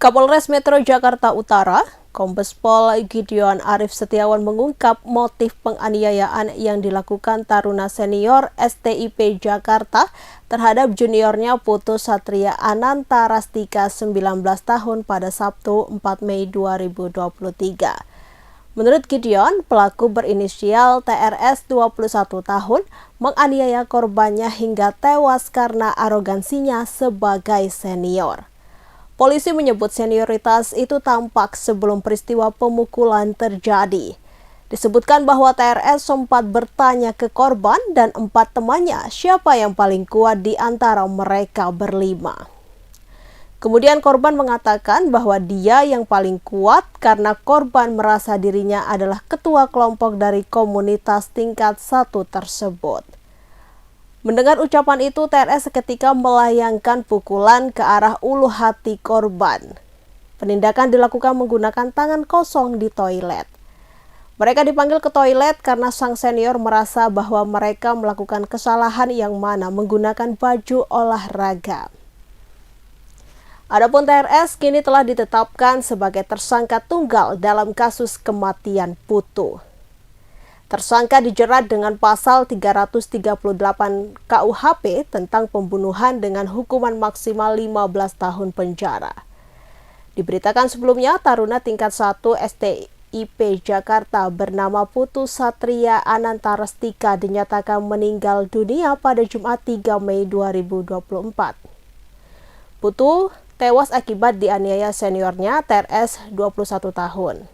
Kapolres Metro Jakarta Utara, Kombes Pol Gideon Arif Setiawan mengungkap motif penganiayaan yang dilakukan taruna senior STIP Jakarta terhadap juniornya Putu Satria Ananta Rastika 19 tahun pada Sabtu 4 Mei 2023. Menurut Gideon, pelaku berinisial TRS 21 tahun menganiaya korbannya hingga tewas karena arogansinya sebagai senior. Polisi menyebut senioritas itu tampak sebelum peristiwa pemukulan terjadi. Disebutkan bahwa TRS sempat bertanya ke korban dan 4 temannya siapa yang paling kuat di antara mereka berlima. Kemudian korban mengatakan bahwa dia yang paling kuat karena korban merasa dirinya adalah ketua kelompok dari komunitas tingkat 1 tersebut. Mendengar ucapan itu, TRS seketika melayangkan pukulan ke arah ulu hati korban. Penindakan dilakukan menggunakan tangan kosong di toilet. Mereka dipanggil ke toilet karena sang senior merasa bahwa mereka melakukan kesalahan yang mana menggunakan baju olahraga. Adapun TRS kini telah ditetapkan sebagai tersangka tunggal dalam kasus kematian Putu. Tersangka dijerat dengan pasal 338 KUHP tentang pembunuhan dengan hukuman maksimal 15 tahun penjara. Diberitakan sebelumnya, taruna tingkat 1 STIP Jakarta bernama Putu Satria Ananta Rastika dinyatakan meninggal dunia pada Jumat 3 Mei 2024. Putu tewas akibat dianiaya seniornya TRS 21 tahun.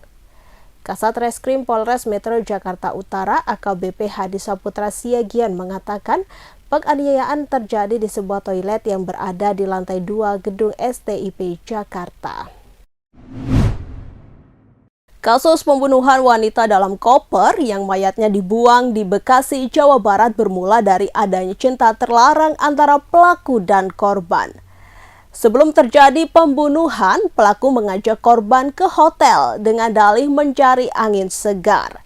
Kasat Reskrim Polres Metro Jakarta Utara AKBP Hadi Saputra Siagian mengatakan penganiayaan terjadi di sebuah toilet yang berada di lantai 2 gedung STIP Jakarta. Kasus pembunuhan wanita dalam koper yang mayatnya dibuang di Bekasi, Jawa Barat bermula dari adanya cinta terlarang antara pelaku dan korban. Sebelum terjadi pembunuhan, pelaku mengajak korban ke hotel dengan dalih mencari angin segar.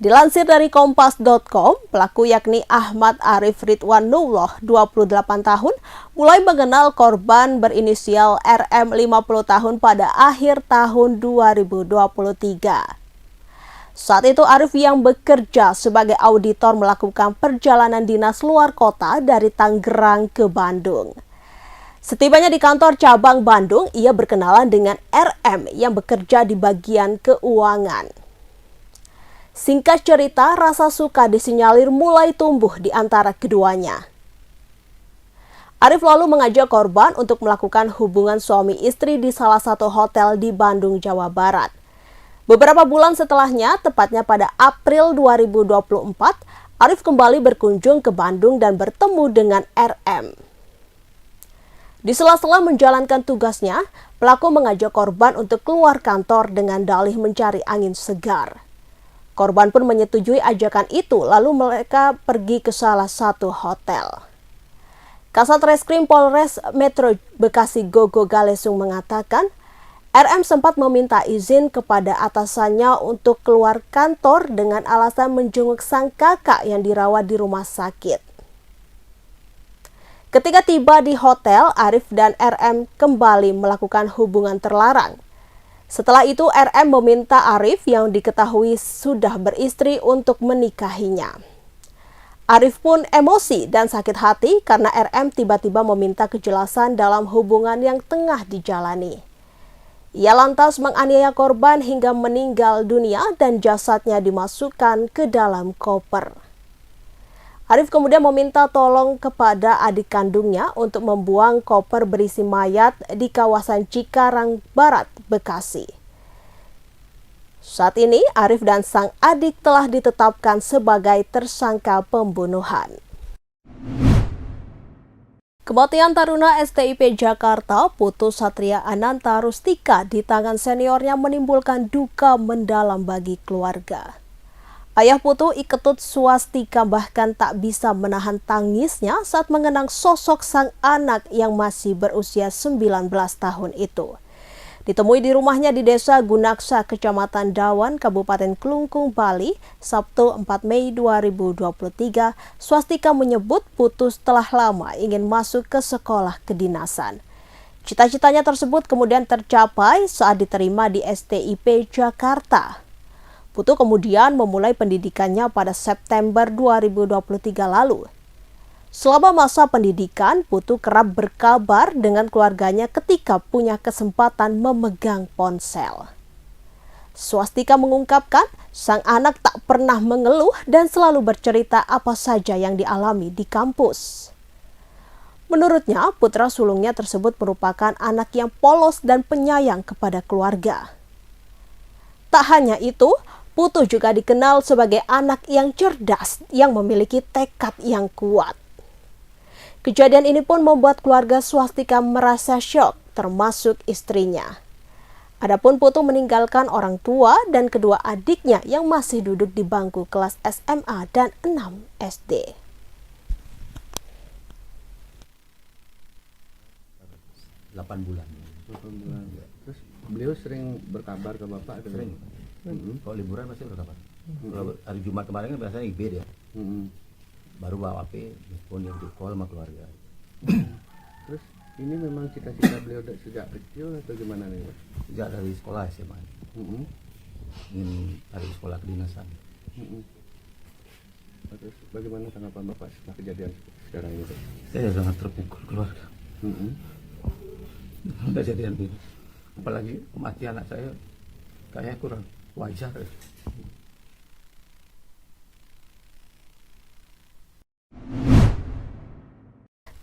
Dilansir dari kompas.com, pelaku yakni Ahmad Arif Ridwanullah, 28 tahun, mulai mengenal korban berinisial RM 50 tahun pada akhir tahun 2023. Saat itu Arif yang bekerja sebagai auditor melakukan perjalanan dinas luar kota dari Tangerang ke Bandung. Setibanya di kantor cabang Bandung, ia berkenalan dengan RM yang bekerja di bagian keuangan. Singkat cerita, rasa suka disinyalir mulai tumbuh di antara keduanya. Arif lalu mengajak korban untuk melakukan hubungan suami istri di salah satu hotel di Bandung, Jawa Barat. Beberapa bulan setelahnya, tepatnya pada April 2024, Arif kembali berkunjung ke Bandung dan bertemu dengan RM. Di sela-sela menjalankan tugasnya, pelaku mengajak korban untuk keluar kantor dengan dalih mencari angin segar. Korban pun menyetujui ajakan itu, lalu mereka pergi ke salah satu hotel. Kasat Reskrim Polres Metro Bekasi Gogo Galesung mengatakan, RM sempat meminta izin kepada atasannya untuk keluar kantor dengan alasan menjenguk sang kakak yang dirawat di rumah sakit. Ketika tiba di hotel, Arif dan RM kembali melakukan hubungan terlarang. Setelah itu, RM meminta Arif yang diketahui sudah beristri untuk menikahinya. Arif pun emosi dan sakit hati karena RM tiba-tiba meminta kejelasan dalam hubungan yang tengah dijalani. Ia lantas menganiaya korban hingga meninggal dunia dan jasadnya dimasukkan ke dalam koper. Arif kemudian meminta tolong kepada adik kandungnya untuk membuang koper berisi mayat di kawasan Cikarang Barat, Bekasi. Saat ini, Arif dan sang adik telah ditetapkan sebagai tersangka pembunuhan. Kematian taruna STIP Jakarta, Putu Satria Ananta Rastika di tangan seniornya menimbulkan duka mendalam bagi keluarga. Ayah Putu Iketut Swastika bahkan tak bisa menahan tangisnya saat mengenang sosok sang anak yang masih berusia 19 tahun itu. Ditemui di rumahnya di Desa Gunaksa, Kecamatan Dawan, Kabupaten Klungkung, Bali, Sabtu 4 Mei 2023, Swastika menyebut Putu telah lama ingin masuk ke sekolah kedinasan. Cita-citanya tersebut kemudian tercapai saat diterima di STIP Jakarta. Putu kemudian memulai pendidikannya pada September 2023 lalu. Selama masa pendidikan, Putu kerap berkabar dengan keluarganya ketika punya kesempatan memegang ponsel. Swastika mengungkapkan, sang anak tak pernah mengeluh dan selalu bercerita apa saja yang dialami di kampus. Menurutnya, putra sulungnya tersebut merupakan anak yang polos dan penyayang kepada keluarga. Tak hanya itu, Putu juga dikenal sebagai anak yang cerdas yang memiliki tekad yang kuat. Kejadian ini pun membuat keluarga Swastika merasa syok, termasuk istrinya. Adapun Putu meninggalkan orang tua dan kedua adiknya yang masih duduk di bangku kelas SMA dan 6 SD. Delapan bulan. Ya. Terus beliau sering berkabar ke bapak? Sering. Kalau liburan pasti berkabar. Kalau hari Jumat kemarin kan biasanya IB dia. Baru bawa HP, telepon yang call sama keluarga. Terus ini memang cita-cita beliau sejak kecil atau gimana nih? Sejak dari sekolah SMA. Ingin cari sekolah kedinasan. Terus bagaimana tanggapan bapak setelah kejadian sekarang ini? Saya sangat terpukul keluarga. Kejadian ini, apalagi kematian anak saya kayaknya kurang wajar.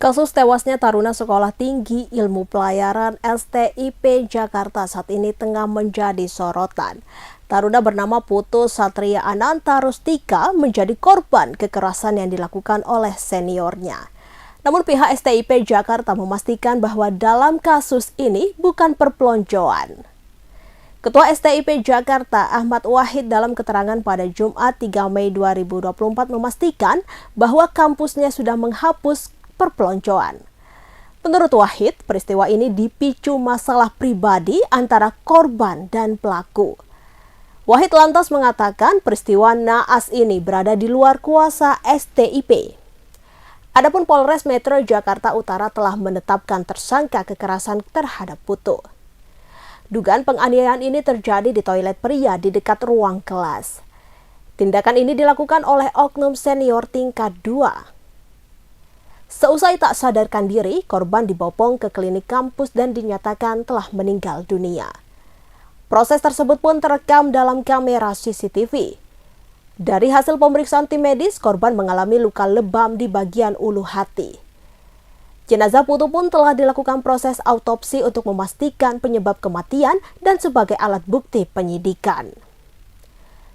Kasus tewasnya taruna Sekolah Tinggi Ilmu Pelayaran STIP Jakarta saat ini tengah menjadi sorotan. Taruna bernama Putu Satria Ananta Rustika menjadi korban kekerasan yang dilakukan oleh seniornya. Namun pihak STIP Jakarta memastikan bahwa dalam kasus ini bukan perpeloncoan. Ketua STIP Jakarta Ahmad Wahid dalam keterangan pada Jumat 3 Mei 2024 memastikan bahwa kampusnya sudah menghapus perpeloncoan. Menurut Wahid, peristiwa ini dipicu masalah pribadi antara korban dan pelaku. Wahid lantas mengatakan peristiwa naas ini berada di luar kuasa STIP. Adapun Polres Metro Jakarta Utara telah menetapkan tersangka kekerasan terhadap Putu. Dugaan penganiayaan ini terjadi di toilet pria di dekat ruang kelas. Tindakan ini dilakukan oleh oknum senior tingkat 2. Seusai tak sadarkan diri, korban dibopong ke klinik kampus dan dinyatakan telah meninggal dunia. Proses tersebut pun terekam dalam kamera CCTV. Dari hasil pemeriksaan tim medis, korban mengalami luka lebam di bagian ulu hati. Jenazah Putu pun telah dilakukan proses autopsi untuk memastikan penyebab kematian dan sebagai alat bukti penyidikan.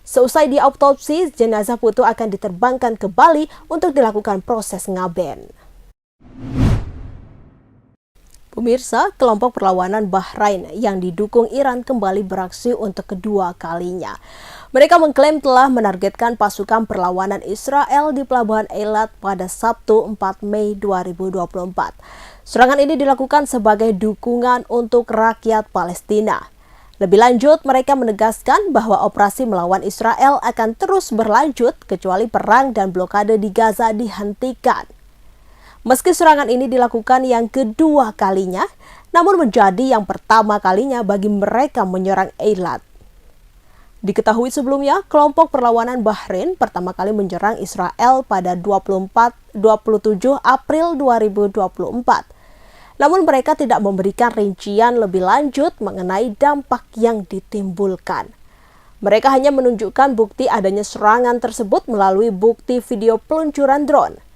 Seusai diautopsi, jenazah Putu akan diterbangkan ke Bali untuk dilakukan proses ngaben. Pemirsa, kelompok perlawanan Bahrain yang didukung Iran kembali beraksi untuk kedua kalinya. Mereka mengklaim telah menargetkan pasukan perlawanan Israel di Pelabuhan Eilat pada Sabtu 4 Mei 2024. Serangan ini dilakukan sebagai dukungan untuk rakyat Palestina. Lebih lanjut, mereka menegaskan bahwa operasi melawan Israel akan terus berlanjut kecuali perang dan blokade di Gaza dihentikan. Meski serangan ini dilakukan yang kedua kalinya, namun menjadi yang pertama kalinya bagi mereka menyerang Eilat. Diketahui sebelumnya, kelompok perlawanan Bahrain pertama kali menyerang Israel pada 27 April 2024. Namun mereka tidak memberikan rincian lebih lanjut mengenai dampak yang ditimbulkan. Mereka hanya menunjukkan bukti adanya serangan tersebut melalui bukti video peluncuran drone.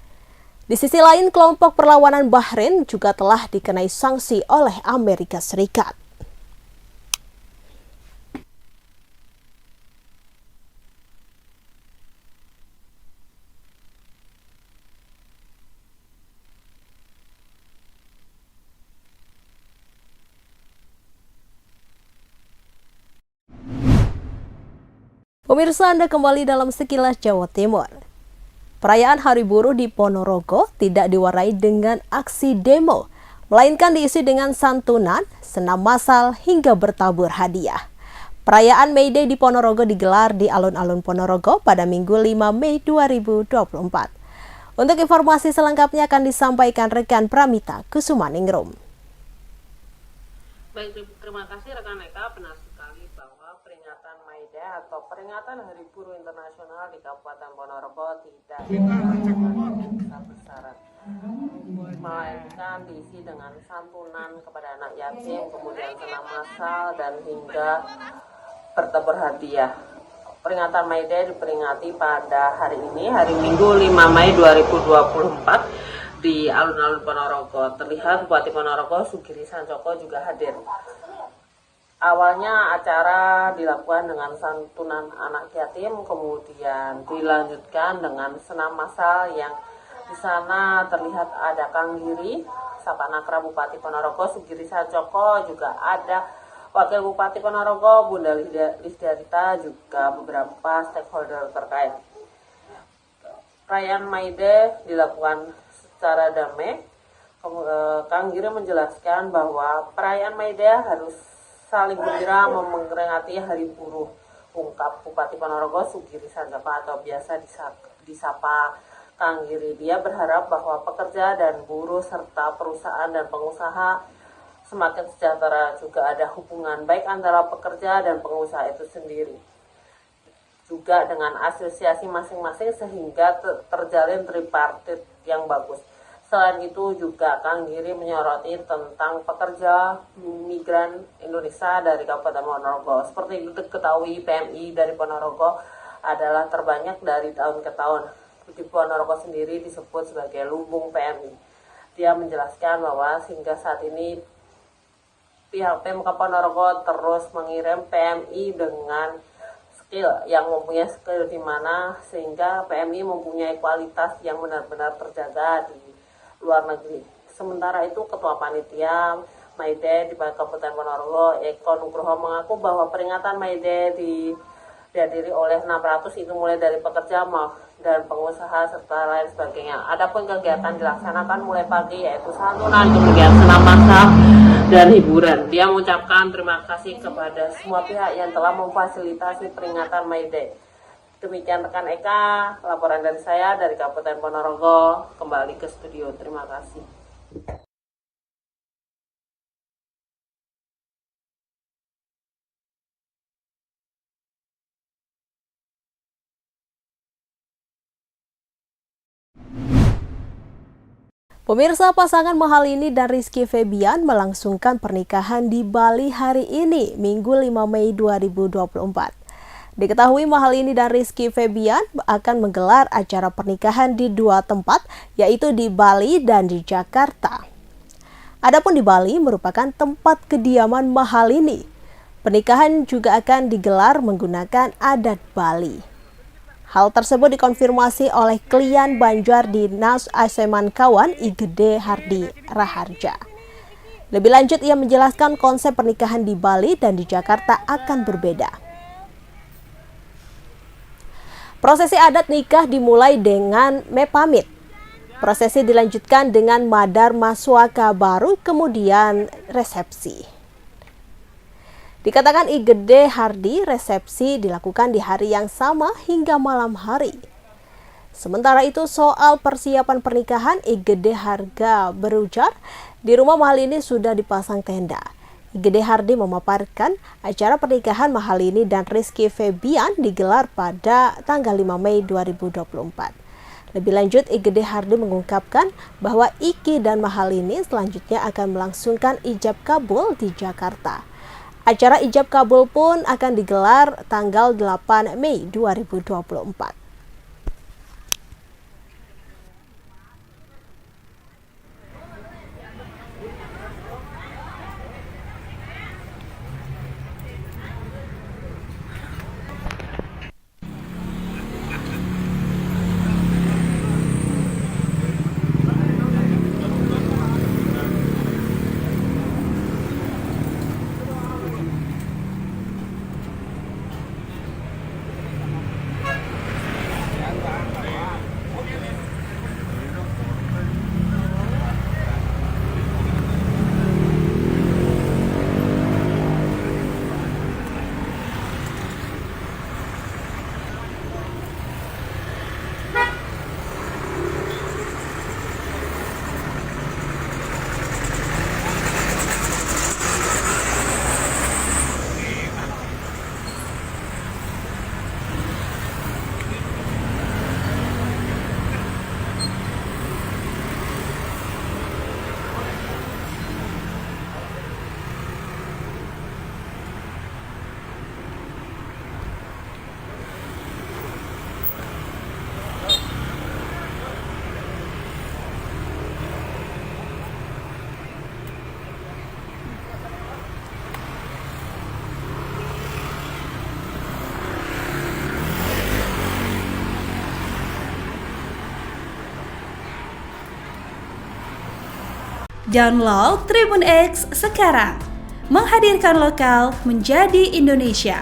Di sisi lain, kelompok perlawanan Bahrain juga telah dikenai sanksi oleh Amerika Serikat. Pemirsa, Anda kembali dalam Sekilas Jawa Timur. Perayaan Hari Buruh di Ponorogo tidak diwarnai dengan aksi demo, melainkan diisi dengan santunan, senam massal, hingga bertabur hadiah. Perayaan May Day di Ponorogo digelar di alun-alun Ponorogo pada Minggu 5 Mei 2024. Untuk informasi selengkapnya akan disampaikan rekan Pramita Kusumaningrum. Baik, terima kasih rekan Eka. Benar sekali bahwa peringatan May Day atau peringatan Hari Buruh Internasional di Kabupaten Ponorogo tidak besar-besaran, melainkan diisi dengan santunan kepada anak yatim, kemudian senam massal, dan hingga bertebur hadiah. Peringatan May Day diperingati pada hari ini, hari Minggu 5 Mei 2024, di alun-alun Ponorogo. Terlihat Bupati Ponorogo Sugiri Sancoko juga hadir. Awalnya acara dilakukan dengan santunan anak yatim, kemudian dilanjutkan dengan senam massal yang di sana terlihat ada Kang Giri, Sapanakra Bupati Ponorogo Sugiri Sancoko, juga ada Wakil Bupati Ponorogo Bunda Listiarita, juga beberapa stakeholder terkait. Perayaan May Day dilakukan secara damai. Kang Giri menjelaskan bahwa perayaan May Day harus saling gembira memperingati Hari Buruh, ungkap Bupati Ponorogo Sugiri Sancoko atau biasa disapa Kang Giri. Dia berharap bahwa pekerja dan buruh serta perusahaan dan pengusaha semakin sejahtera, juga ada hubungan baik antara pekerja dan pengusaha itu sendiri, juga dengan asosiasi masing-masing sehingga terjalin tripartit yang bagus. Selain itu juga Kang Giri menyoroti tentang pekerja migran Indonesia dari Kabupaten Ponorogo. Seperti diketahui, PMI dari Ponorogo adalah terbanyak dari tahun ke tahun. Di Ponorogo sendiri disebut sebagai lumbung PMI. Dia menjelaskan bahwa hingga saat ini pihak Pemkab Ponorogo terus mengirim PMI dengan yang mempunyai skill di mana sehingga PMI mempunyai kualitas yang benar-benar terjaga di luar negeri. Sementara itu Ketua Panitia May Day di Kabupaten Ponorogo Eko Nugroho mengaku bahwa peringatan May Day dihadiri oleh 600 itu mulai dari pekerja dan pengusaha serta lain sebagainya. Adapun kegiatan dilaksanakan mulai pagi yaitu santunan, kemudian senam massal dan hiburan. Dia mengucapkan terima kasih kepada semua pihak yang telah memfasilitasi peringatan May Day. Demikian rekan Eka, laporan dari saya dari Kabupaten Ponorogo. Kembali ke studio, terima kasih. Pemirsa, pasangan Mahalini dan Rizky Febian melangsungkan pernikahan di Bali hari ini, Minggu 5 Mei 2024. Diketahui Mahalini dan Rizky Febian akan menggelar acara pernikahan di dua tempat, yaitu di Bali dan di Jakarta. Adapun di Bali merupakan tempat kediaman Mahalini. Pernikahan juga akan digelar menggunakan adat Bali. Hal tersebut dikonfirmasi oleh klien Banjar Dinas Aseman Kawan Igede Hardi Raharja. Lebih lanjut, ia menjelaskan konsep pernikahan di Bali dan di Jakarta akan berbeda. Prosesi adat nikah dimulai dengan mepamit. Prosesi dilanjutkan dengan madar maswaka baru, kemudian resepsi. Dikatakan Igede Hardi, resepsi dilakukan di hari yang sama hingga malam hari. Sementara itu soal persiapan pernikahan, Igede Harga berujar, di rumah Mahalini sudah dipasang tenda. Igede Hardi memaparkan acara pernikahan Mahalini dan Rizky Febian digelar pada tanggal 5 Mei 2024. Lebih lanjut, Igede Hardi mengungkapkan bahwa Iki dan Mahalini selanjutnya akan melangsungkan ijab kabul di Jakarta. Acara ijab kabul pun akan digelar tanggal 8 Mei 2024. Download Tribun X sekarang. Menghadirkan lokal menjadi Indonesia.